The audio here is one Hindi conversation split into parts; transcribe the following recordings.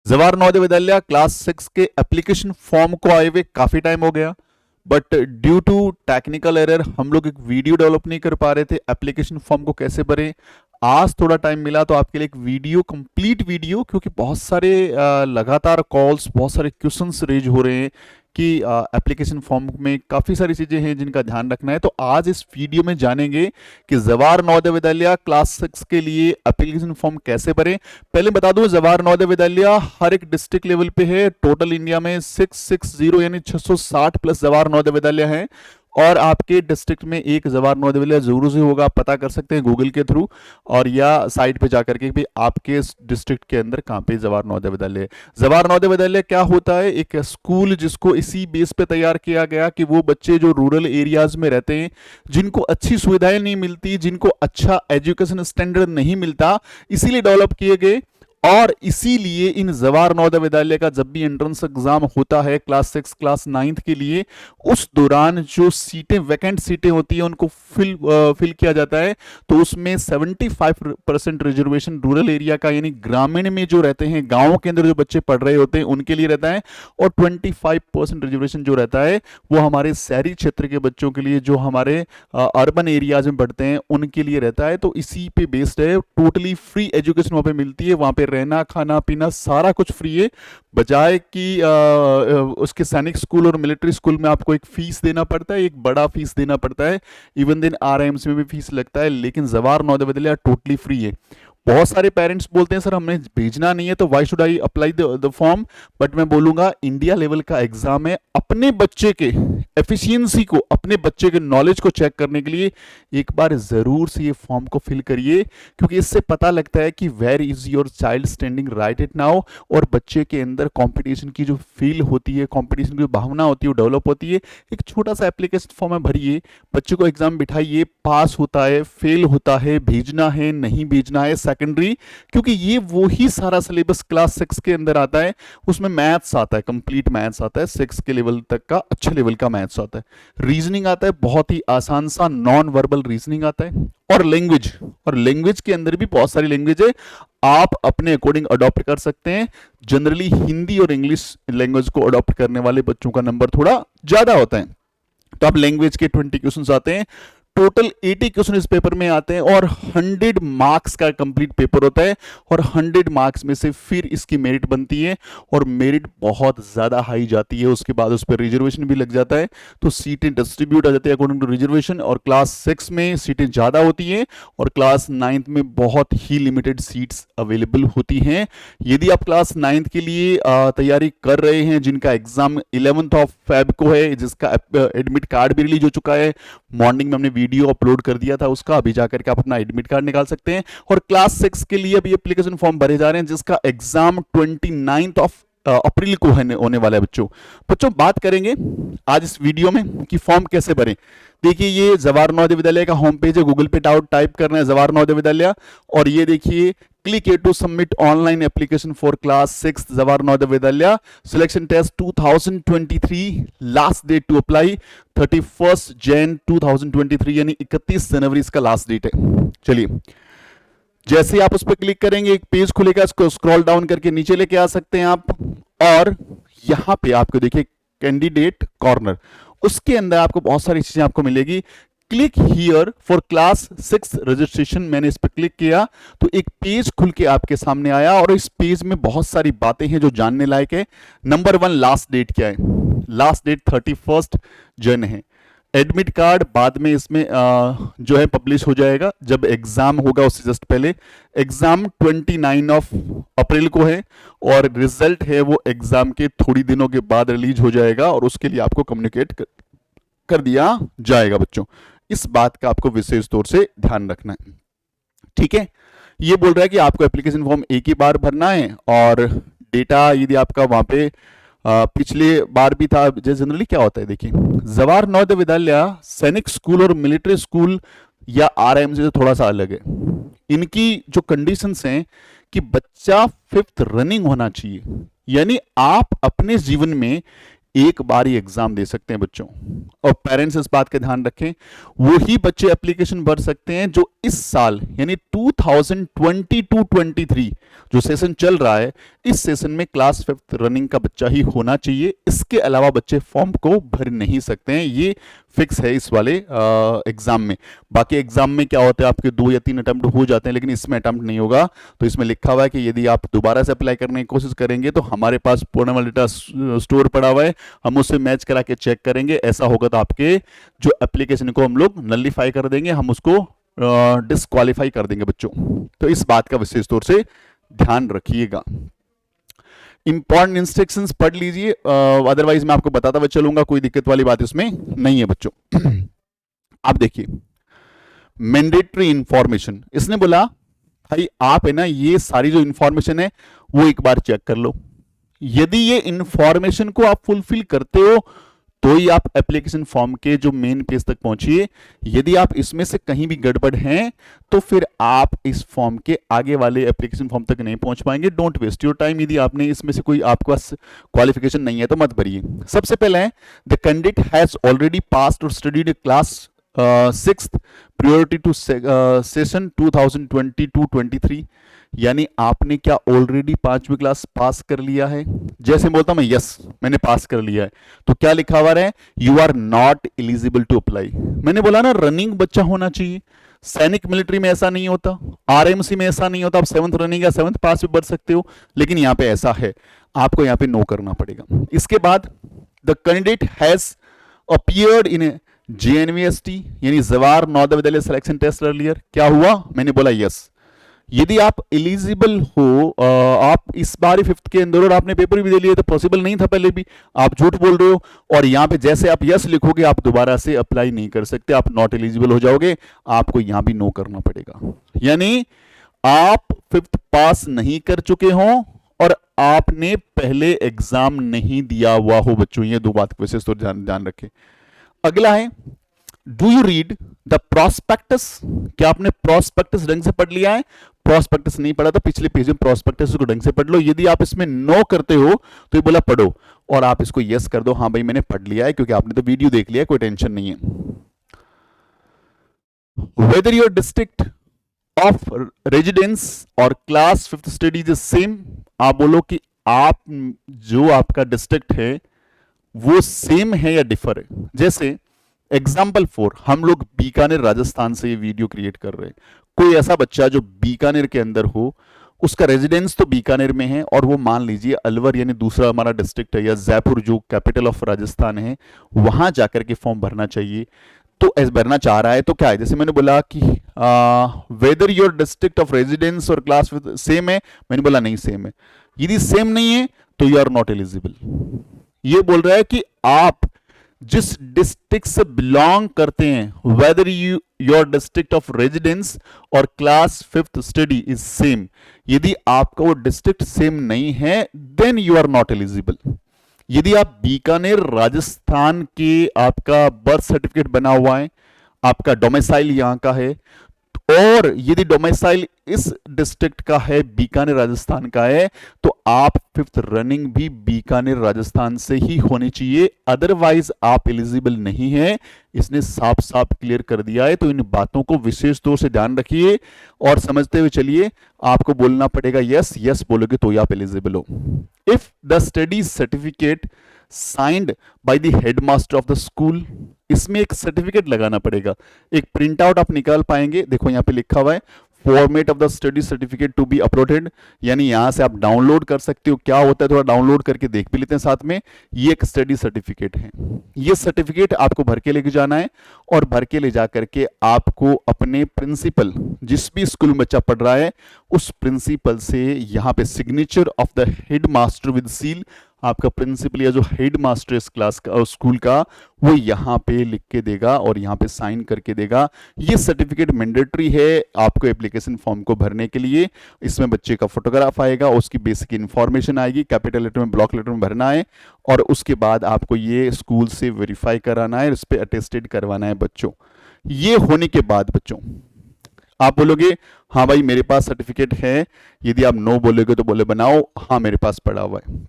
जवाहर नवोदय विद्यालय क्लास 6 के एप्लीकेशन फॉर्म को आए हुए काफी टाइम हो गया, but due to technical error हम लोग एक वीडियो डेवलप नहीं कर पा रहे थे एप्लीकेशन फॉर्म को कैसे भरें। आज थोड़ा टाइम मिला तो आपके लिए एक वीडियो, कंप्लीट वीडियो, क्योंकि बहुत सारे लगातार कॉल्स, बहुत सारे क्वेश्चंस रेज हो रहे हैं कि एप्लीकेशन फॉर्म में काफ़ी सारी चीज़ें हैं जिनका ध्यान रखना है। तो आज इस वीडियो में जानेंगे कि जवाहर नवोदय विद्यालय क्लास 6 के लिए एप्लीकेशन फॉर्म कैसे भरें। पहले बता दूं, जवाहर नवोदय विद्यालय हर एक डिस्ट्रिक्ट लेवल पे है। टोटल इंडिया में 660 यानी 660 प्लस जवाहर नवोदय विद्यालय हैं, और आपके डिस्ट्रिक्ट में एक जवाहर नवोदय विद्यालय जरूर से होगा। आप पता कर सकते हैं गूगल के थ्रू और या साइट पे जाकर के भी आपके डिस्ट्रिक्ट के अंदर कहाँ पे जवाहर नवोदय विद्यालय है। जवाहर नवोदय विद्यालय क्या होता है? एक स्कूल जिसको इसी बेस पे तैयार किया गया कि वो बच्चे जो रूरल एरियाज में रहते हैं, जिनको अच्छी सुविधाएं नहीं मिलती, जिनको अच्छा एजुकेशन स्टैंडर्ड नहीं मिलता, इसीलिए डेवलप किए गए। और इसीलिए इन जवाहर नवोदय विद्यालय का जब भी एंट्रेंस एग्जाम होता है क्लास 6 क्लास 9 के लिए, उस दौरान जो सीटें, वैकेंट सीटें होती हैं, उनको फिल किया जाता है। तो उसमें 75% रिजर्वेशन रूरल एरिया का, यानी ग्रामीण में जो रहते हैं, गांवों के अंदर जो बच्चे पढ़ रहे होते हैं, उनके लिए रहता है। और 25% रिजर्वेशन जो रहता है वो हमारे शहरी क्षेत्र के बच्चों के लिए, जो हमारे अर्बन एरियाज में पढ़ते हैं, उनके लिए रहता है। तो इसी पे बेस्ड है। टोटली फ्री एजुकेशन वहाँ पे मिलती है। वहाँ पे रहना, खाना पीना सारा कुछ फ्री है, बजाय कि उसके सैनिक स्कूल और मिलिट्री स्कूल में आपको एक फीस देना पड़ता है, एक बड़ा फीस देना पड़ता है। इवन देन आरआईएम्स में भी फीस लगता है, लेकिन जवाहर नवोदय विद्यालय टोटली फ्री है। बहुत सारे पेरेंट्स बोलते हैं सर हमने भेजना नहीं है तो why should I apply the form. But मैं बोलूंगा इंडिया लेवल का एग्जाम है, अपने बच्चे के एफिशिएंसी को, अपने बच्चे के नॉलेज को चेक करने के लिए एक बार जरूर से ये फॉर्म को फिल करिए, क्योंकि इससे पता लगता है कि where is your child standing right it now. और बच्चे के अंदर कंपटीशन की जो फील होती है, कंपटीशन की जो भावना होती है, वो डेवलप होती है। एक छोटा सा एप्लीकेशन फॉर्म है, भरिए, बच्चे को एग्जाम बिठाइए, पास होता है, फेल होता है, भेजना है, नहीं भेजना है, सेकेंडरी, क्योंकि ये वो ही सारा सिलेबस क्लास 6 के अंदर आता है। उसमें मैथ्स आता है, कंप्लीट मैथ्स आता है, 6 के लेवल तक का अच्छे लेवल का मैथ्स आता है, रीजनिंग आता है, बहुत ही आसान सा नॉन वर्बल रीजनिंग आता है, और लैंग्वेज के अंदर भी बहुत सारी लैंग्वेज है, आप अपने अकॉर्डिंग अडॉप्ट कर सकते हैं। जनरली हिंदी और इंग्लिश लैंग्वेज को अडॉप्ट करने वाले बच्चों का नंबर थोड़ा ज्यादा होता है। तो आप लैंग्वेज के 20 क्वेश्चंस आते हैं, टोटल 80 क्वेश्चन इस पेपर में आते हैं, और 100 मार्क्स का कंप्लीट पेपर होता है। और 100 मार्क्स में से फिर इसकी मेरिट बनती है, और मेरिट बहुत ज्यादा हाई जाती है। उसके बाद उस पर रिजर्वेशन भी लग जाता है, तो सीटें डिस्ट्रीब्यूट आ जाती है अकॉर्डिंग टू रिजर्वेशन। और क्लास 6 में सीटें ज्यादा होती हैं, और क्लास 9 में बहुत ही लिमिटेड सीट्स अवेलेबल होती हैं। यदि आप क्लास 9 के लिए तैयारी कर रहे हैं, जिनका एग्जाम 11 ऑफ फेब को है, जिसका एडमिट कार्ड भी रिलीज हो चुका है, मॉर्निंग में हमने वीडियो अपलोड कर दिया था उसका, अभी जाकर के आप अपना एडमिट कार्ड निकाल सकते हैं। और क्लास 6 के लिए अभी एप्लीकेशन फॉर्म भरे जा रहे हैं, जिसका एग्जाम 29 ऑफ अप्रैल को होने वाला है। बच्चों बात करेंगे आज इस वीडियो में कि फॉर्म कैसे भरें। देखिए, ये जवाहर नवोदय विद्यालय का होम पेज है, गूगल पे टाइप करना है जवाहर नवोदय विद्यालय, और ये देखिए click here to submit online application for class 6 Jawahar Navodaya Vidyalaya selection test 2023, last date to apply 31 Jan 2023, यानी 31 जनवरी इसका लास्ट डेट है। चलिए, जैसे ही आप उस पर क्लिक करेंगे एक पेज खुलेगा, इसको स्क्रॉल डाउन करके नीचे लेके आ सकते हैं आप, और यहां पे आपको देखिए कैंडिडेट कॉर्नर, उसके अंदर आपको बहुत सारी चीजें आपको मिलेगी। Click here for class 6 registration, मैंने इस पर क्लिक किया तो एक पेज खुल के आपके सामने आया, और इस पेज में बहुत सारी बातें हैं जो जानने लायक है। नंबर 1, लास्ट डेट क्या है? लास्ट डेट 31 जन है। एडमिट कार्ड बाद में इसमें जो है पब्लिश हो जाएगा, जब एग्जाम होगा उससे जस्ट पहले। एग्जाम 29 ऑफ अप्रैल को है, और रिजल्ट है वो एग्जाम के थोड़ी दिनों के बाद रिलीज हो जाएगा, और उसके लिए आपको कम्युनिकेट कर दिया जाएगा। बच्चों, इस बात का आपको विशेष तौर से ध्यान रखना है, ठीक है। ये बोल रहा है कि आपको एप्लीकेशन फॉर्म एक ही बार भरना है, और डेटा यदि आपका वहां पे पिछले बार भी था, जैसे जनरली क्या होता है, देखिए जवाहर नवोदय विद्यालय सैनिक स्कूल और मिलिट्री स्कूल या आरआईएम से थोड़ा सा अलग है। इनकी जो कंडीशंस हैं कि बच्चा 5th रनिंग होना चाहिए, यानी आप अपने जीवन में एक बार ही एग्जाम दे सकते हैं बच्चों, और पेरेंट्स इस बात का ध्यान रखें, वही बच्चे एप्लीकेशन भर सकते हैं जो इस साल यानी 2022-23 जो सेशन चल रहा है, इस सेशन में क्लास 5th रनिंग का बच्चा ही होना चाहिए। इसके अलावा बच्चे फॉर्म को भर नहीं सकते हैं, ये फिक्स है इस वाले एग्जाम में। बाकी एग्जाम में क्या होता है, आपके 2 या 3 अटेम्प्ट हो जाते हैं, लेकिन इसमें अटेम्प्ट नहीं होगा। तो इसमें लिखा हुआ है कि यदि आप दोबारा से अप्लाई करने की कोशिश करेंगे तो हमारे पास पूर्ण वाला डेटा स्टोर पड़ा हुआ है, हम उससे मैच करा के चेक करेंगे। ऐसा होगा तो आपके जो एप्लीकेशन को हम लोग नलिफाई कर देंगे, हम उसको डिस्क्वालीफाई कर देंगे बच्चों। तो इस बात का विशेष तौर से ध्यान रखिएगा। इंपॉर्टेंट इंस्ट्रक्शंस पढ़ लीजिए, अदरवाइज मैं आपको बताता हुआ चलूंगा, कोई दिक्कत वाली बात इसमें नहीं है बच्चों। आप देखिए मैंडेटरी इंफॉर्मेशन, इसने बोला भाई आप है ना ये सारी जो इंफॉर्मेशन है वो एक बार चेक कर लो। यदि ये इंफॉर्मेशन को आप फुलफिल करते हो तो ही आप एप्लीकेशन फॉर्म के जो मेन पेज तक पहुंचिए। यदि आप इसमें से कहीं भी गड़बड़ हैं तो फिर आप इस फॉर्म के आगे वाले एप्लीकेशन फॉर्म तक नहीं पहुंच पाएंगे। Don't waste your time. यदि आपने इसमें से कोई आपके पास क्वालिफिकेशन नहीं है तो मत भरिए। सबसे पहले है the candidate has already passed और studied class 6th priority to session 2022-23, यानी आपने क्या ऑलरेडी 5वीं क्लास पास कर लिया है। जैसे बोलता हूं मैं यस मैंने पास कर लिया है, तो क्या लिखा हुआ है, you are not eligible to apply. मैंने बोला ना रनिंग बच्चा होना चाहिए। सैनिक मिलिट्री में ऐसा नहीं होता, आरएमसी में ऐसा नहीं होता, आप 7th रनिंग या 7th पास भी बढ़ सकते हो, लेकिन यहां पे ऐसा है, आपको यहां पे नो करना पड़ेगा। इसके बाद the candidate has appeared in JNVST यानी Jawahar Navodaya Vidyalaya selection test earlier. क्या हुआ, मैंने बोला यस। यदि आप एलिजिबल हो, आप इस बार 5th के अंदर और आपने पेपर भी दे लिया, तो पॉसिबल नहीं था पहले भी, आप झूठ बोल रहे हो। और यहां पे जैसे आप यस लिखोगे आप दोबारा से अप्लाई नहीं कर सकते, आप नॉट एलिजिबल हो जाओगे, आपको यहां भी नो करना पड़ेगा। यानी आप 5th पास नहीं कर चुके हो और आपने पहले एग्जाम नहीं दिया हुआ हो बच्चों, ये दो बात विशेष तौर ध्यान रखें। अगला है do you read the prospectus, क्या आपने प्रोस्पेक्टस ढंग से पढ़ लिया है। प्रोस्पेक्टस नहीं पढ़ा तो पिछले पेज में प्रोस्पेक्टस को ढंग से पढ़ लो। यदि आप इसमें नो करते हो तो ये बोला पढ़ो, और आप इसको यस कर दो, हाँ भाई मैंने पढ़ लिया है, क्योंकि आपने तो वीडियो देख लिया है, कोई टेंशन नहीं है। Whether your district of residence और class 5th studies is same, आप बोलो कि आप जो आपका डिस्ट्रिक्ट है वो सेम है या डिफर है। जैसे एग्जाम्पल 4, हम लोग बीकानेर राजस्थान से ये वीडियो क्रिएट कर रहे हैं। कोई ऐसा बच्चा जो बीकानेर के अंदर हो, उसका रेजिडेंस तो बीकानेर में है, और वो मान लीजिए अलवर यानी दूसरा हमारा डिस्ट्रिक्ट है, या जयपुर जो कैपिटल ऑफ राजस्थान है, वहां जाकर के फॉर्म भरना चाहिए। तो ऐसे भरना चाह रहा है तो क्या है, जैसे मैंने बोला कि weather your district of residence और क्लास सेम है, मैंने बोला नहीं सेम है। यदि सेम नहीं है तो यू आर नॉट एलिजिबल। ये बोल रहा है कि आप जिस डिस्ट्रिक्ट से बिलोंग करते हैं, whether your district of residence और class 5th study is same, यदि आपका वो डिस्ट्रिक्ट सेम नहीं है then you are not eligible. यदि आप बीकानेर राजस्थान के आपका बर्थ सर्टिफिकेट बना हुआ है, आपका डोमिसाइल यहां का है, और यदि डोमिसाइल इस डिस्ट्रिक्ट का है, बीकानेर राजस्थान का है, तो आप 5th रनिंग भी बीकानेर राजस्थान से ही होनी चाहिए, अदरवाइज आप एलिजिबल नहीं है। इसने साफ साफ क्लियर कर दिया है। तो इन बातों को विशेष तौर से ध्यान रखिए और समझते हुए चलिए। आपको बोलना पड़ेगा यस, यस बोलोगे तो ही आप एलिजिबल हो। If the study certificate signed by the headmaster of the school, इसमें एक सर्टिफिकेट लगाना पड़ेगा, एक प्रिंट आउट आप निकाल पाएंगे। देखो यहां पे लिखा हुआ है format of the study certificate to be uploaded, यानी यहां से आप डाउनलोड कर सकते हो। क्या होता है थोड़ा डाउनलोड करके देख भी लेते हैं साथ में। ये एक स्टडी सर्टिफिकेट है, ये सर्टिफिकेट आपको भर के लेके जाना है, और भर के ले जाकर के आपको अपने प्रिंसिपल, जिस भी स्कूल में बच्चा पढ़ रहा है उस प्रिंसिपल से यहां पे signature of the head master with seal, आपका प्रिंसिपल या जो हेड मास्टर इस क्लास का और स्कूल का, वो यहां पे लिख के देगा और यहां पे साइन करके देगा। ये सर्टिफिकेट मैंडेटरी है आपको एप्लीकेशन फॉर्म को भरने के लिए। इसमें बच्चे का फोटोग्राफ आएगा, उसकी बेसिक इंफॉर्मेशन आएगी, कैपिटल लेटर में ब्लॉक लेटर में भरना है, और उसके बाद आपको ये स्कूल से वेरीफाई कराना है, इस पर अटेस्टेड करवाना है बच्चों। ये होने के बाद बच्चों आप बोलोगे हाँ भाई मेरे पास सर्टिफिकेट है, यदि आप नो बोलोगे तो बोले बनाओ हाँ मेरे पास पड़ा हुआ है।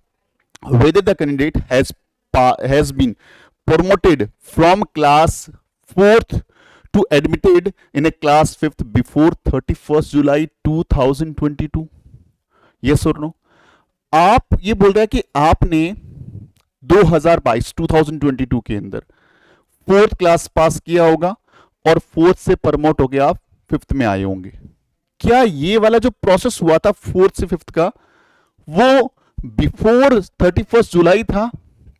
Whether the candidate has has been promoted from class 4th to admitted in a class 5th before 31st July 2022? Yes or no? आप ये बोल रहा है कि आपने 2022 के अंदर 4th क्लास पास किया होगा और 4th से प्रमोट होके आप 5th में आए होंगे। क्या ये वाला जो प्रोसेस हुआ था 4th से 5th का, वो बिफोर 31st जुलाई था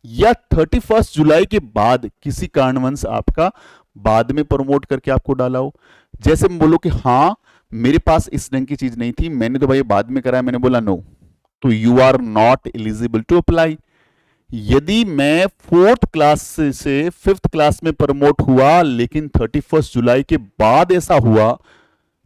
या 31st जुलाई के बाद किसी कारणवश आपका बाद में प्रमोट करके आपको डाला हो? जैसे मैं बोलो कि हाँ मेरे पास इस ढंग की चीज नहीं थी, मैंने तो भाई बाद में कराया, मैंने बोला नो, तो you are not eligible to apply. यदि मैं 4th क्लास से 5th क्लास में प्रमोट हुआ लेकिन 31st जुलाई के बाद ऐसा हुआ,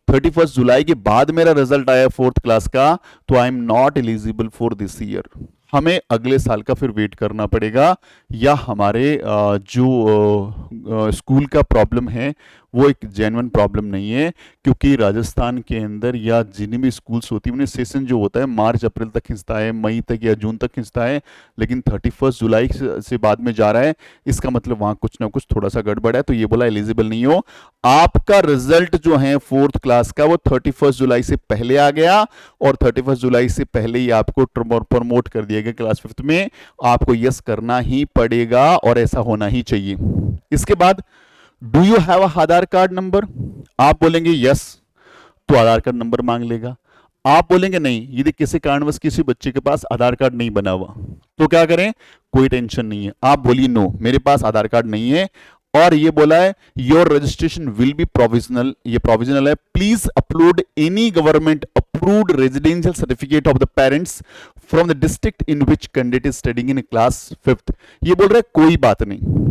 31st जुलाई के बाद मेरा रिजल्ट आया 4th क्लास का, तो I am not eligible for this year. हमें अगले साल का फिर वेट करना पड़ेगा, या हमारे जो स्कूल का प्रॉब्लम है वो एक जेन्युइन प्रॉब्लम नहीं है, क्योंकि राजस्थान के अंदर या जितनी भी स्कूल्स होती है उन्हें सेशन जो होता है मार्च अप्रैल तक खिंचता है, मई तक या जून तक खिंचता है, लेकिन 31st जुलाई से बाद में जा रहा है, इसका मतलब वहां कुछ ना कुछ थोड़ा सा गड़बड़ है, तो ये बोला एलिजिबल नहीं हो। आपका रिजल्ट जो है 4th क्लास का वो 31st जुलाई से पहले आ गया और 31st जुलाई से पहले ही आपको प्रमोट कर दिया गया क्लास 5th में, आपको यस करना ही पड़ेगा और ऐसा होना ही चाहिए। इसके बाद do you have a Aadhaar card number? आप बोलेंगे यस, तो आधार कार्ड नंबर मांग लेगा। आप बोलेंगे नहीं, यदि किसी कारणवश किसी बच्चे के पास आधार कार्ड नहीं बना हुआ तो क्या करें? कोई टेंशन नहीं है, आप बोलिए नो मेरे पास आधार कार्ड नहीं है, और ये बोला है your registration will be provisional, ये प्रोविजनल है, please upload any government approved residential certificate of the parents from the district in which candidate is studying in class 5th। ये बोल रहा है कोई बात नहीं,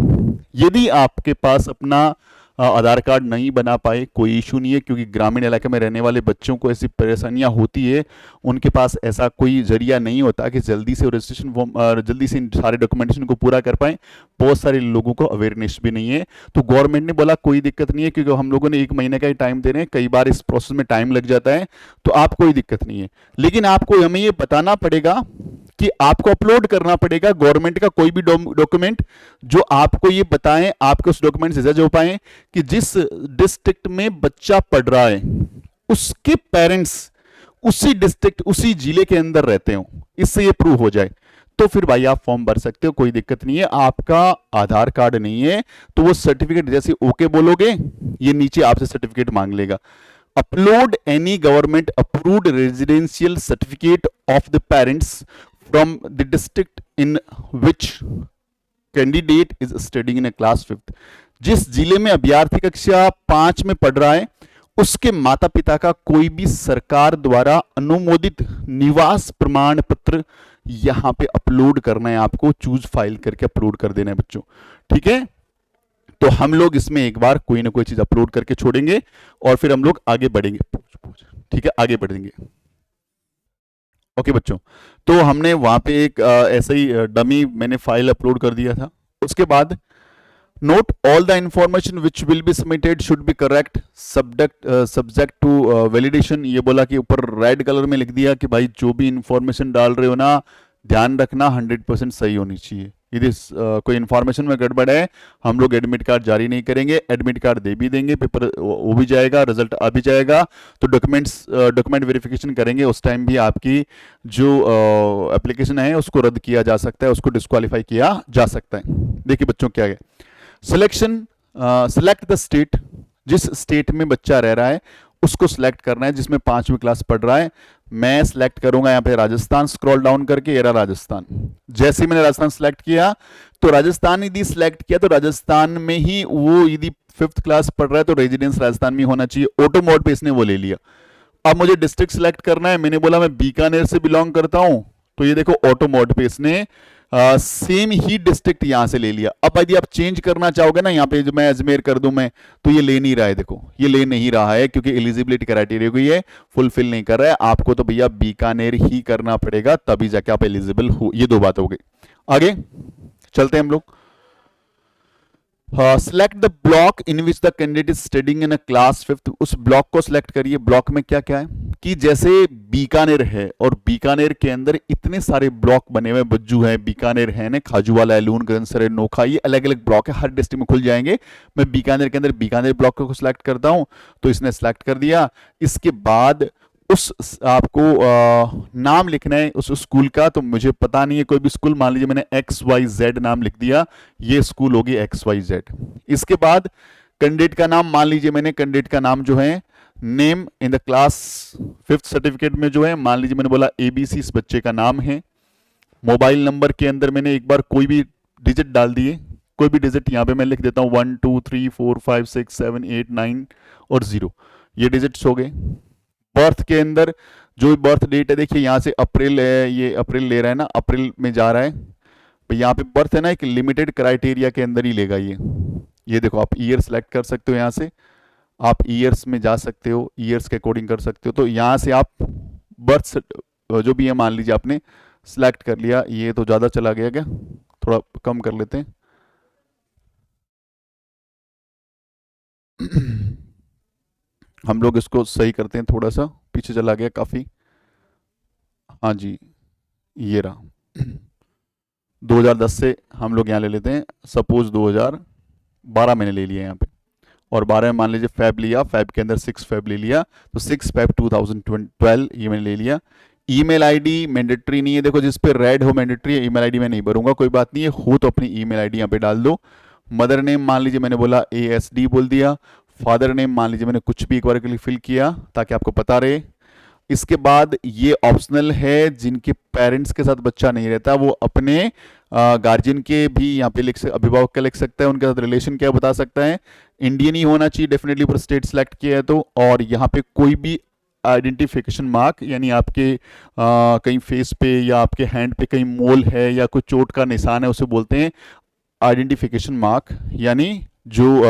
यदि आपके पास अपना आधार कार्ड नहीं बना पाए कोई इशू नहीं है, क्योंकि ग्रामीण इलाके में रहने वाले बच्चों को ऐसी परेशानियां होती है, उनके पास ऐसा कोई जरिया नहीं होता कि जल्दी से रजिस्ट्रेशन फॉर्म जल्दी से इन सारे डॉक्यूमेंटेशन को पूरा कर पाए, बहुत सारे लोगों को अवेयरनेस भी नहीं है। तो गवर्नमेंट ने बोला कोई दिक्कत नहीं है, क्योंकि हम लोगों ने 1 महीने का ही टाइम दे रहे हैं, कई बार इस प्रोसेस में टाइम लग जाता है, तो आप कोई दिक्कत नहीं है, लेकिन आपको हमें ये बताना पड़ेगा कि आपको अपलोड करना पड़ेगा गवर्नमेंट का कोई भी डॉक्यूमेंट जो आपको ये बताएं, आपके उस डॉक्यूमेंट से जज हो पाए कि जिस डिस्ट्रिक्ट में बच्चा पढ़ रहा है उसके पेरेंट्स उसी डिस्ट्रिक्ट उसी जिले के अंदर रहते हो, इससे ये प्रूव हो जाए, तो फिर भाई आप फॉर्म भर सकते हो, कोई दिक्कत नहीं है। आपका आधार कार्ड नहीं है तो वो सर्टिफिकेट जैसे ओके बोलोगे ये नीचे आपसे सर्टिफिकेट मांग लेगा, upload any government approved residential certificate of the parents from the district in which candidate is studying in class 5th। जिस जिले में अभ्यर्थी कक्षा 5 में पढ़ रहा है उसके माता पिता का कोई भी सरकार द्वारा अनुमोदित निवास प्रमाण पत्र यहां पे अपलोड करना है, आपको चूज फाइल करके अपलोड कर देना है बच्चों, ठीक है। तो हम लोग इसमें एक बार कोई ना कोई चीज अपलोड करके छोड़ेंगे और फिर हम लोग आगे बढ़ेंगे, ठीक है, आगे बढ़ेंगे। ओके बच्चों, तो हमने वहां पे एक ऐसे ही डमी मैंने फाइल अपलोड कर दिया था। उसके बाद note all the information which will be submitted should be correct subject to validation. ये बोला कि ऊपर रेड कलर में लिख दिया कि भाई जो भी इंफॉर्मेशन डाल रहे हो ना ध्यान रखना 100% सही होनी चाहिए। यदि कोई इन्फॉर्मेशन में गड़बड़ है हम लोग एडमिट कार्ड जारी नहीं करेंगे, एडमिट कार्ड दे भी देंगे, पेपर वो भी जाएगा, रिजल्ट आ भी जाएगा, तो डॉक्यूमेंट वेरिफिकेशन करेंगे, उस टाइम भी आपकी जो एप्लीकेशन है उसको रद्द किया जा सकता है, उसको डिस्क्वालीफाई किया जा सकता है। देखिए बच्चों क्या है, सेलेक्ट द स्टेट, जिस स्टेट में बच्चा रह रहा है उसको सिलेक्ट करना है, जिसमें 5वीं क्लास पढ़ रहा है। मैं सिलेक्ट करूंगा यहाँ पे राजस्थान, स्क्रॉल डाउन करके ये रहा राजस्थान। जैसे ही मैंने राजस्थान सिलेक्ट किया तो राजस्थान यदि सिलेक्ट किया तो राजस्थान में ही वो यदि 5th क्लास पढ़ रहा है तो रेजिडेंस राजस्थान में होना चाहिए, ऑटो मोड पे इसने वो ले लिया। अब मुझे डिस्ट्रिक्ट सिलेक्ट करना है, मैंने बोला मैं बीकानेर से बिलोंग करता हूं, तो ये देखो ऑटो मोड पे इसने सेम ही डिस्ट्रिक्ट यहां से ले लिया। अब यदि आप चेंज करना चाहोगे ना, यहाँ पे जो मैं अजमेर कर दूं मैं, तो ये ले नहीं रहा है, देखो ये ले नहीं रहा है क्योंकि एलिजिबिलिटी क्राइटेरिया को ये फुलफिल नहीं कर रहा है। आपको तो भैया बीकानेर ही करना पड़ेगा तभी जाके आप एलिजिबल हो। ये 2 बात हो गई। आगे चलते हैं हम लोग। Select the block in which the candidate is studying in a class fifth. उस ब्लॉक को सिलेक्ट करिए। ब्लॉक में क्या क्या है कि जैसे बीकानेर है और बीकानेर के अंदर इतने सारे ब्लॉक बने हुए, बज्जू है, बीकानेर है ना, खाजूवाला है, लूनगंज है, नोखा, ये अलग अलग ब्लॉक है, हर डिस्ट्रिक्ट में खुल जाएंगे। मैं बीकानेर के अंदर बीकानेर ब्लॉक को सिलेक्ट करता हूं, तो इसने सिलेक्ट कर दिया। इसके बाद उस आपको नाम लिखना है उस स्कूल का। तो मुझे पता नहीं है कोई भी स्कूल, मान लीजिए मैंने XYZ नाम लिख दिया, ये स्कूल होगी XYZ। इसके बाद कैंडिडेट का नाम, मान लीजिए मैंने कैंडिडेट का नाम जो है, name in the class fifth certificate में जो है, मान लीजिए मैंने बोला ABC इस बच्चे का नाम है। मोबाइल नंबर के अंदर मैंने एक बार कोई भी डिजिट डाल दिए, कोई भी डिजिट यहां पे मैं लिख देता हूं 1 2 3 4 5 6 7 8 9 और 0, ये डिजिट्स हो गए। बर्थ के अंदर जो बर्थ डेट है, देखिए यहां से अप्रैल है, ये अप्रैल ले रहा है ना, अप्रैल में जा रहा है। तो यहाँ पे बर्थ है ना, एक लिमिटेड क्राइटेरिया के अंदर ही लेगा ये देखो आप ईयर सेलेक्ट कर सकते हो, यहाँ से आप ईयर्स में जा सकते हो, ईयर्स के अकॉर्डिंग कर सकते हो। तो यहाँ से आप बर्थ जो भी है, मान लीजिए आपने सेलेक्ट कर लिया। ये तो ज़्यादा चला गया क्या, थोड़ा कम कर लेते हैं। हम लोग इसको सही करते हैं, थोड़ा सा पीछे चला गया काफ़ी। हाँ जी, ये रहा। 2010 से हम लोग यहाँ ले लेते हैं, सपोज 2012 मैंने ले लिया यहाँ पे, और 12 में मान लीजिए फैब लिया, फैब के अंदर 6 फैब ले लिया, तो 6 फैब 2012 ये मैंने ले लिया। ईमेल आईडी मैंडेटरी नहीं है, देखो जिस पे रेड हो मैंडेटरी है, ईमेल आईडी मैं नहीं भरूंगा, कोई बात नहीं है, हो तो अपनी ईमेल आईडी यहाँ पे डाल दो। मदर नेम मान लीजिए मैंने बोला ASD बोल दिया। फादर नेम मान लीजिए मैंने कुछ भी एक बार के लिए फिल किया ताकि आपको पता रहे। इसके बाद ये ऑप्शनल है, जिनके पेरेंट्स के साथ बच्चा नहीं रहता वो अपने गार्जियन के भी यहाँ पे लिख सकते, अभिभावक का लिख सकता है, उनके साथ रिलेशन क्या बता सकता है। इंडियन ही होना चाहिए डेफिनेटली, पर स्टेट सेलेक्ट किया है तो। और यहाँ पे कोई भी आइडेंटिफिकेशन मार्क, यानी आपके कहीं फेस पे या आपके हैंड पे कहीं मोल है या कोई चोट का निशान है, उसे बोलते हैं आइडेंटिफिकेशन मार्क, यानी जो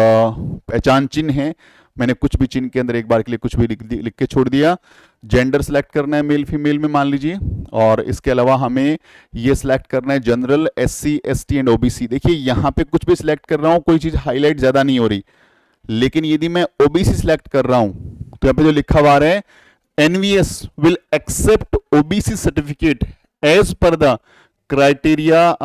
पहचान चिन्ह है। मैंने कुछ भी चिन्ह के अंदर एक बार के लिए कुछ भी लिख के छोड़ दिया। जेंडर सेलेक्ट करना है मेल फीमेल में मान लीजिए, और इसके अलावा हमें ये सिलेक्ट करना है general, SC ST and OBC। देखिए यहाँ पे कुछ भी सिलेक्ट कर रहा हूँ, कोई चीज़ हाईलाइट ज़्यादा नहीं हो रही, लेकिन यदि मैं OBC सिलेक्ट कर रहा हूँ तो यहाँ पे जो लिखा हुआ है, NVS will accept OBC certificate as per the criteria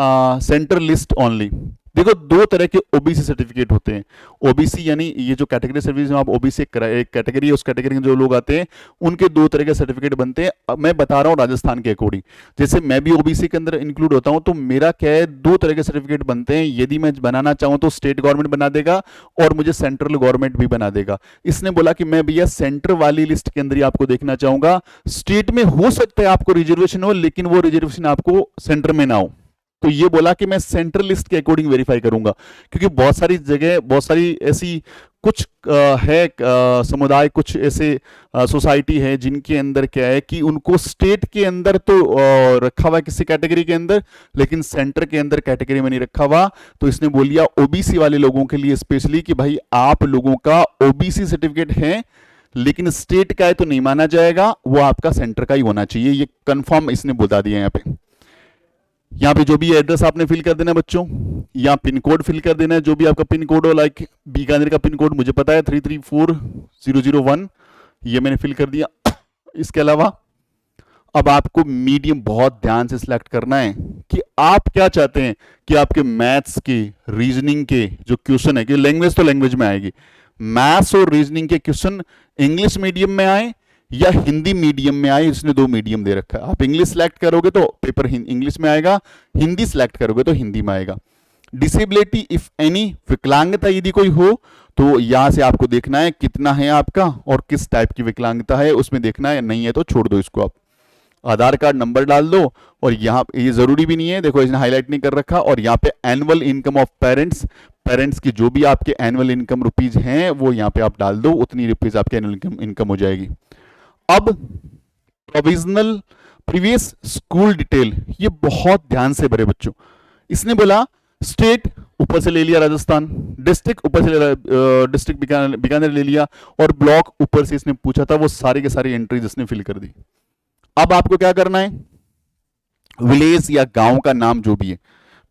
centre list only. देखो दो तरह के OBC सर्टिफिकेट होते हैं। OBC यानी ये जो कैटेगरी सर्विस में आप OBC एक कैटेगरी है, उस कैटेगरी में जो लोग आते हैं उनके दो तरह के सर्टिफिकेट बनते हैं। अब मैं बता रहा हूँ राजस्थान के अकॉर्डिंग, जैसे मैं भी OBC के अंदर इंक्लूड होता हूँ, तो मेरा क्या है, दो तरह के सर्टिफिकेट बनते हैं। यदि मैं बनाना चाहूँ तो स्टेट गवर्नमेंट बना देगा और मुझे सेंट्रल गवर्नमेंट भी बना देगा। इसने बोला कि मैं भैया सेंटर वाली लिस्ट के अंदर ही आपको देखना चाहूंगा। स्टेट में हो सकता है आपको रिजर्वेशन हो, लेकिन वो रिजर्वेशन आपको सेंटर में ना हो। तो ये बोला कि मैं सेंट्रल लिस्ट के अकॉर्डिंग वेरीफाई करूंगा, क्योंकि बहुत सारी जगह, बहुत सारी ऐसी कुछ है समुदाय, कुछ ऐसे सोसाइटी है जिनके अंदर क्या है कि उनको स्टेट के अंदर तो रखा हुआ है किसी कैटेगरी के अंदर, लेकिन सेंटर के अंदर कैटेगरी में नहीं रखा हुआ। तो इसने बोल दिया OBC वाले लोगों के लिए स्पेशली कि भाई आप लोगों का OBC सर्टिफिकेट है, लेकिन स्टेट का है तो नहीं माना जाएगा, वो आपका सेंटर का ही होना चाहिए। ये कंफर्म इसने बता दिया। यहाँ पे जो भी एड्रेस आपने फिल कर देना है बच्चों, यहाँ पिन कोड फिल कर देना है, जो भी आपका पिन कोड हो। लाइक बीकानेर का पिन कोड मुझे पता है 334001, ये मैंने फिल कर दिया। इसके अलावा अब आपको मीडियम बहुत ध्यान से सिलेक्ट करना है कि आप क्या चाहते हैं कि आपके मैथ्स के, रीजनिंग के जो क्वेश्चन है, कि लैंग्वेज तो लैंग्वेज में आएगी, मैथ्स और रीजनिंग के क्वेश्चन इंग्लिश मीडियम में आए या हिंदी मीडियम में आए। इसने दो मीडियम दे रखा है। आप इंग्लिश सेलेक्ट करोगे तो पेपर इंग्लिश में आएगा, हिंदी सेलेक्ट करोगे तो हिंदी में आएगा। डिसेबिलिटी इफ एनी, विकलांगता यदि कोई हो तो यहां से आपको देखना है कितना है आपका और किस टाइप की विकलांगता है, उसमें देखना है। नहीं है तो छोड़ दो इसको, आप आधार कार्ड नंबर डाल दो। और यहाँ ये जरूरी भी नहीं है, देखो इसने हाईलाइट नहीं कर रखा। और यहाँ पे annual income of parents, parents की जो भी आपके एनुअल इनकम रुपीज हैं वो यहाँ पे आप डाल दो, उतनी रुपीज आपकी एनुअल इनकम हो जाएगी। अब प्रोविजनल प्रीवियस स्कूल डिटेल, ये बहुत ध्यान से भरे बच्चों। इसने बोला स्टेट ऊपर से ले लिया राजस्थान, डिस्ट्रिक्ट ऊपर से डिस्ट्रिक्ट बीकानेर ले लिया, और ब्लॉक ऊपर से इसने पूछा था, वो सारी के सारी एंट्रीज इसने फिल कर दी। अब आपको क्या करना है, विलेज या गांव का नाम जो भी है,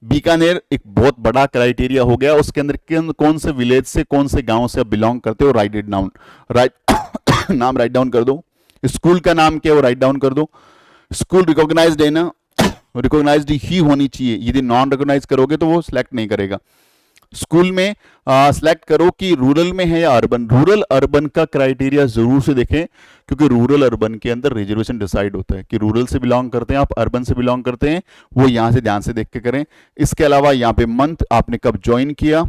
बीकानेर एक बहुत बड़ा क्राइटेरिया हो गया, उसके अंदर कौन से विलेज से कौन से गांव से आप बिलोंग करते हो, राइट इट डाउन, राइट नाम राइट डाउन कर दो, स्कूल का नाम क्या है वो राइट डाउन कर दो, स्कूल रिकॉग्नाइज्ड है ना, रिकॉग्नाइज्ड ही होनी चाहिए, यदि नॉन रिकॉग्नाइज करोगे तो वो सिलेक्ट नहीं करेगा। स्कूल में सिलेक्ट करो कि रूरल में है या अर्बन, रूरल अर्बन का क्राइटेरिया जरूर से देखें, क्योंकि रूरल अर्बन के अंदर रिजर्वेशन डिसाइड होता है कि रूरल से बिलोंग करते हैं आप, अर्बन से बिलोंग करते हैं, वो यहां से ध्यान से देख के करें। इसके अलावा यहाँ पे मंथ आपने कब ज्वाइन किया,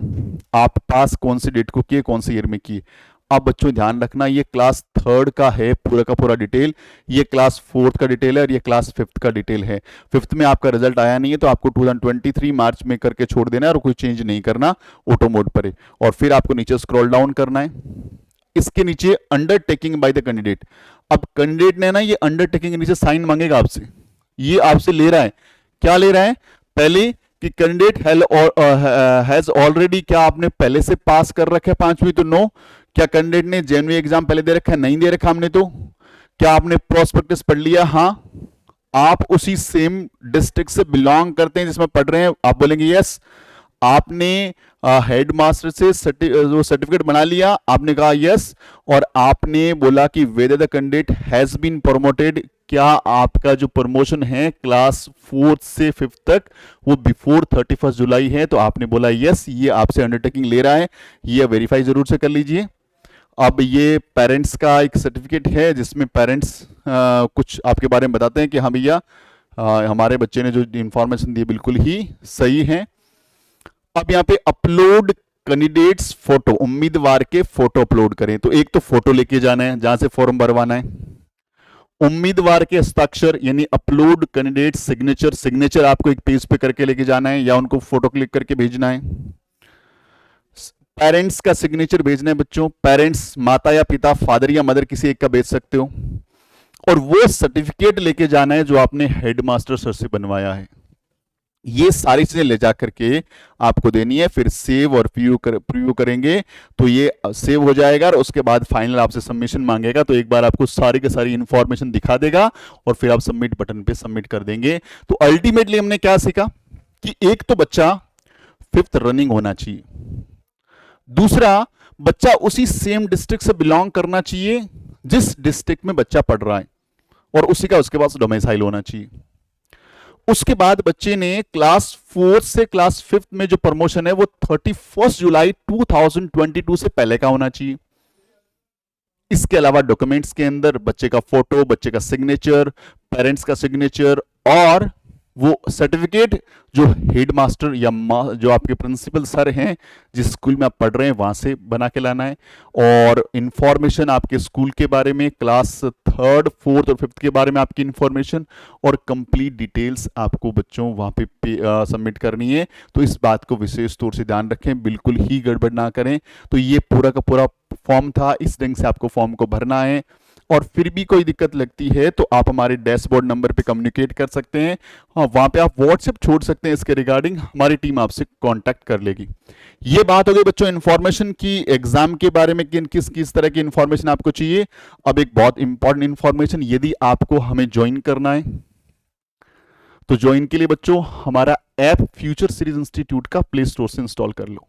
आप पास कौन से डेट को किए, कौन से ईयर में किए। अब बच्चों ध्यान रखना, ये क्लास थर्ड का है पूरा का पूरा डिटेल, ये क्लास फोर्थ का डिटेल है और ये क्लास फिफ्थ का डिटेल है। फिफ्थ में आपका रिजल्ट आया नहीं है तो आपको 2023 मार्च में करके छोड़ देना है और कोई चेंज नहीं करना, ऑटो मोड पर है। और फिर आपको नीचे स्क्रॉल डाउन करना है, इसके नीचे अंडरटेकिंग बाय द कैंडिडेट। अब कैंडिडेट ने ना ये अंडरटेकिंग के नीचे साइन मांगेगा आपसे, ये आपसे ले रहा है, क्या ले रहा है, पहले कि कैंडिडेट हैज ऑलरेडी, क्या आपने पहले से पास कर रखा है 5वीं, तो नो। क्या कैंडिडेट ने जेएनवी एग्जाम पहले दे रखा है, नहीं दे रखा हमने तो। क्या आपने प्रोस्पेक्टस पढ़ लिया, हाँ। आप उसी सेम डिस्ट्रिक्ट से बिलोंग करते हैं जिसमें पढ़ रहे हैं, आप बोलेंगे यस। आपने हेड मास्टर से वो सर्टिफिकेट बना लिया, आपने कहा यस, और आपने बोला कि whether the candidate has been promoted, क्या आपका जो प्रमोशन है क्लास 4th से 5th तक वो बिफोर 31 जुलाई है, तो आपने बोला यस, ये आपसे अंडरटेकिंग ले रहा है, ये वेरीफाई जरूर से कर लीजिए। अब ये पेरेंट्स का एक सर्टिफिकेट है जिसमें पेरेंट्स कुछ आपके बारे में बताते हैं कि हाँ भैया हमारे बच्चे ने जो इंफॉर्मेशन दी बिल्कुल ही सही है। अब यहाँ पे अपलोड कैंडिडेट्स फोटो, उम्मीदवार के फोटो अपलोड करें, तो एक तो फोटो लेके जाना है जहां से फॉर्म भरवाना है, उम्मीदवार के हस्ताक्षर यानी अपलोड कैंडिडेट सिग्नेचर, सिग्नेचर आपको एक पेज पे करके लेके जाना है या उनको फोटो क्लिक करके भेजना है। पेरेंट्स का सिग्नेचर भेजना है बच्चों, पेरेंट्स माता या पिता, फादर या मदर, किसी एक का भेज सकते हो। और वो सर्टिफिकेट लेके जाना है जो आपने हेडमास्टर सर से बनवाया है। ये सारी चीजें ले जा करके आपको देनी है, फिर सेव और प्रीव्यू करेंगे तो ये सेव हो जाएगा और उसके बाद फाइनल आपसे सबमिशन मांगेगा, तो एक बार आपको सारी की सारी इंफॉर्मेशन दिखा देगा और फिर आप सबमिट बटन पे सबमिट कर देंगे। तो अल्टीमेटली हमने क्या सीखा कि एक तो बच्चा 5th रनिंग होना चाहिए, दूसरा बच्चा उसी सेम डिस्ट्रिक्ट से बिलोंग करना चाहिए जिस डिस्ट्रिक्ट में बच्चा पढ़ रहा है और उसी का उसके पास डोमिसाइल होना चाहिए। उसके बाद बच्चे ने क्लास 4 से क्लास 5th में जो प्रमोशन है वो 31 जुलाई 2022 से पहले का होना चाहिए। इसके अलावा डॉक्यूमेंट्स के अंदर बच्चे का फोटो, बच्चे का सिग्नेचर, पेरेंट्स का सिग्नेचर और वो सर्टिफिकेट जो हेडमास्टर या जो आपके प्रिंसिपल सर हैं जिस स्कूल में आप पढ़ रहे हैं वहां से बना के लाना है। और इंफॉर्मेशन आपके स्कूल के बारे में, क्लास 3rd, 4th और 5th के बारे में आपकी इंफॉर्मेशन और कंप्लीट डिटेल्स आपको बच्चों वहां पे सबमिट करनी है। तो इस बात को विशेष तौर से ध्यान रखें, बिल्कुल ही गड़बड़ ना करें। तो ये पूरा का पूरा फॉर्म था, इस ढंग से आपको फॉर्म को भरना है। और फिर भी कोई दिक्कत लगती है तो आप हमारे डैशबोर्ड नंबर पे कम्युनिकेट कर सकते हैं, हाँ वहां पे आप व्हाट्सएप छोड़ सकते हैं, इसके रिगार्डिंग हमारी टीम आपसे कांटेक्ट कर लेगी। ये बात हो गई बच्चों इन्फॉर्मेशन की, एग्जाम के बारे में किस किस तरह की इंफॉर्मेशन आपको चाहिए। अब एक बहुत इंपॉर्टेंट इंफॉर्मेशन, यदि आपको हमें ज्वाइन करना है तो ज्वाइन के लिए बच्चों हमारा ऐप फ्यूचर सीरीज इंस्टीट्यूट का प्ले स्टोर से इंस्टॉल कर लो।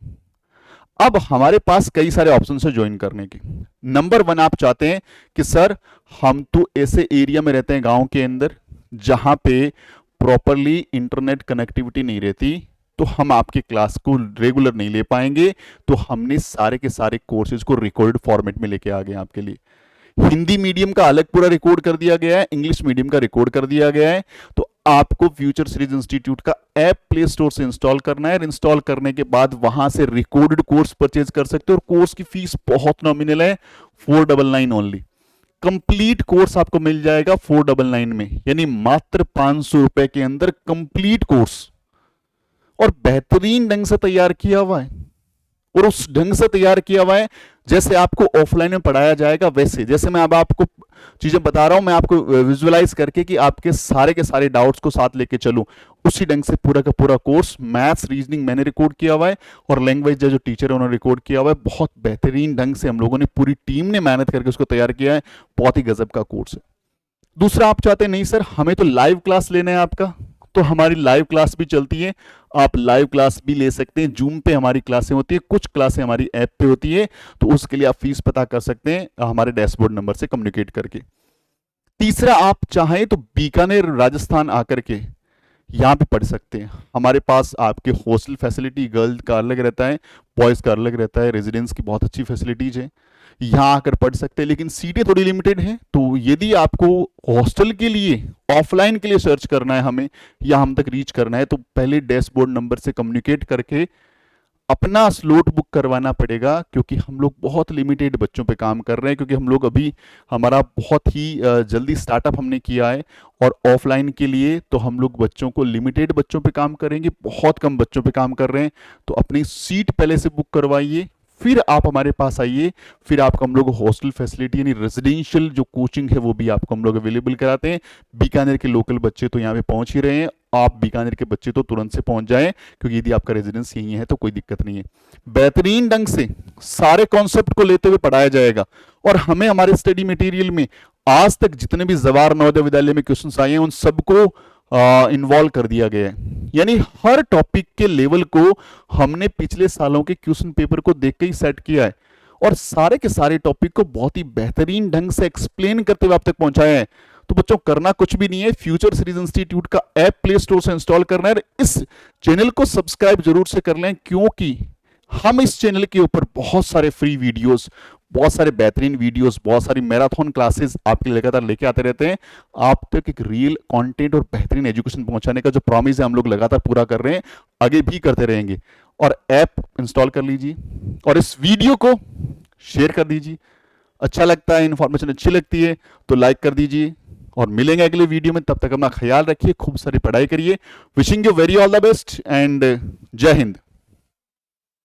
अब हमारे पास कई सारे ऑप्शन है ज्वाइन करने के। नंबर 1 आप चाहते हैं कि सर हम तो ऐसे एरिया में रहते हैं गांव के अंदर जहां पे प्रॉपरली इंटरनेट कनेक्टिविटी नहीं रहती, तो हम आपके क्लास को रेगुलर नहीं ले पाएंगे, तो हमने सारे के सारे कोर्सेज को रिकॉर्ड फॉर्मेट में लेके आ गए आपके लिए। हिंदी मीडियम का अलग पूरा रिकॉर्ड कर दिया गया है, इंग्लिश मीडियम का रिकॉर्ड कर दिया गया है। तो आपको फ्यूचर सीरीज इंस्टीट्यूट का ऐप प्ले स्टोर से इंस्टॉल करना है। इंस्टॉल करने के बाद वहां से रिकॉर्डेड कोर्स परचेज कर सकते हो और कोर्स की फीस बहुत नॉमिनल है, 499 ओनली। कंप्लीट कोर्स आपको मिल जाएगा 499 में, यानी मात्र 500 रुपए के अंदर कंप्लीट कोर्स, और बेहतरीन ढंग से तैयार किया हुआ है। और उस ढंग से तैयार किया हुआ है जैसे आपको ऑफलाइन में पढ़ाया जाएगा वैसे, जैसे मैं अब आपको चीजें बता रहा हूं, मैं आपको विजुअलाइज करके कि आपके सारे के सारे डाउट्स को साथ लेके चलूं, उसी ढंग से पूरा का पूरा कोर्स मैथ्स रीजनिंग मैंने रिकॉर्ड किया हुआ है और लैंग्वेज जो टीचर है उन्होंने रिकॉर्ड किया हुआ है। बहुत बेहतरीन ढंग से हम लोगों ने, पूरी टीम ने मेहनत करके उसको तैयार किया है, बहुत ही गजब का कोर्स है। दूसरा आप चाहते हैं नहीं सर हमें तो लाइव क्लास लेना है आपका, तो हमारी लाइव क्लास भी चलती है, आप लाइव क्लास भी ले सकते हैं। जूम पे हमारी क्लासें होती है, कुछ क्लासें हमारी ऐप पे होती है, तो उसके लिए आप फीस पता कर सकते हैं हमारे डैशबोर्ड नंबर से कम्युनिकेट करके। तीसरा, आप चाहें तो बीकानेर राजस्थान आकर के यहाँ पे पढ़ सकते हैं। हमारे पास आपके हॉस्टल फैसिलिटी गर्ल्स का अलग रहता है, बॉयज़ का अलग रहता है, रेजिडेंस की बहुत अच्छी फैसिलिटीज है, यहाँ आकर पढ़ सकते हैं। लेकिन सीटें थोड़ी लिमिटेड हैं, तो यदि आपको हॉस्टल के लिए ऑफलाइन के लिए सर्च करना है हमें, या हम तक रीच करना है, तो पहले डैशबोर्ड नंबर से कम्युनिकेट करके अपना स्लॉट बुक करवाना पड़ेगा, क्योंकि हम लोग बहुत लिमिटेड बच्चों पे काम कर रहे हैं, क्योंकि हम लोग अभी हमारा बहुत ही जल्दी स्टार्टअप हमने किया है, और ऑफलाइन के लिए तो हम लोग बच्चों को लिमिटेड बच्चों पे काम करेंगे, बहुत कम बच्चों पे काम कर रहे हैं। तो अपनी सीट पहले से बुक करवाइए, फिर आप हमारे पास आइए, फिर आपको हम लोग हॉस्टल फैसिलिटी यानी रेजिडेंशियल जो कोचिंग है वो भी आपको हम लोग अवेलेबल कराते हैं। बीकानेर के लोकल बच्चे तो यहाँ पे पहुंच ही रहे हैं, आप बीकानेर के बच्चे तो तुरंत से पहुंच जाएं, क्योंकि यदि आपका रेजिडेंस यही है तो कोई दिक्कत नहीं है। बेहतरीन ढंग से सारे कॉन्सेप्ट को लेते हुए पढ़ाया जाएगा, और हमें हमारे स्टडी मटेरियल में आज तक जितने भी जवाहर नवोदय विद्यालय में क्वेश्चन आए हैं उन सबको इन्वॉल्व कर दिया गया है। यानी हर टॉपिक के लेवल को हमने पिछले सालों के क्वेश्चन पेपर को देख के ही सेट किया है, और सारे के सारे टॉपिक को बहुत ही बेहतरीन ढंग से एक्सप्लेन करते हुए आप तक पहुंचाया है। तो बच्चों, करना कुछ भी नहीं है, फ्यूचर सीरीज इंस्टीट्यूट का ऐप प्ले स्टोर से इंस्टॉल करना है, इस चैनल को सब्सक्राइब जरूर से कर लें, क्योंकि हम इस चैनल के ऊपर बहुत सारे फ्री वीडियोस, बहुत सारे बेहतरीन वीडियोस, बहुत सारी मैराथन क्लासेस आपके लगातार लेके आते रहते हैं। आप तक एक रियल कंटेंट और बेहतरीन एजुकेशन पहुंचाने का जो प्रॉमिस है हम लोग लगातार पूरा कर रहे हैं, आगे भी करते रहेंगे। और ऐप इंस्टॉल कर लीजिए, और इस वीडियो को शेयर कर दीजिए। अच्छा लगता है, इंफॉर्मेशन अच्छी लगती है तो लाइक कर दीजिए, और मिलेंगे अगले वीडियो में। तब तक अपना ख्याल रखिए, खूब सारी पढ़ाई करिए। Wishing you very all the best, and जय हिंद।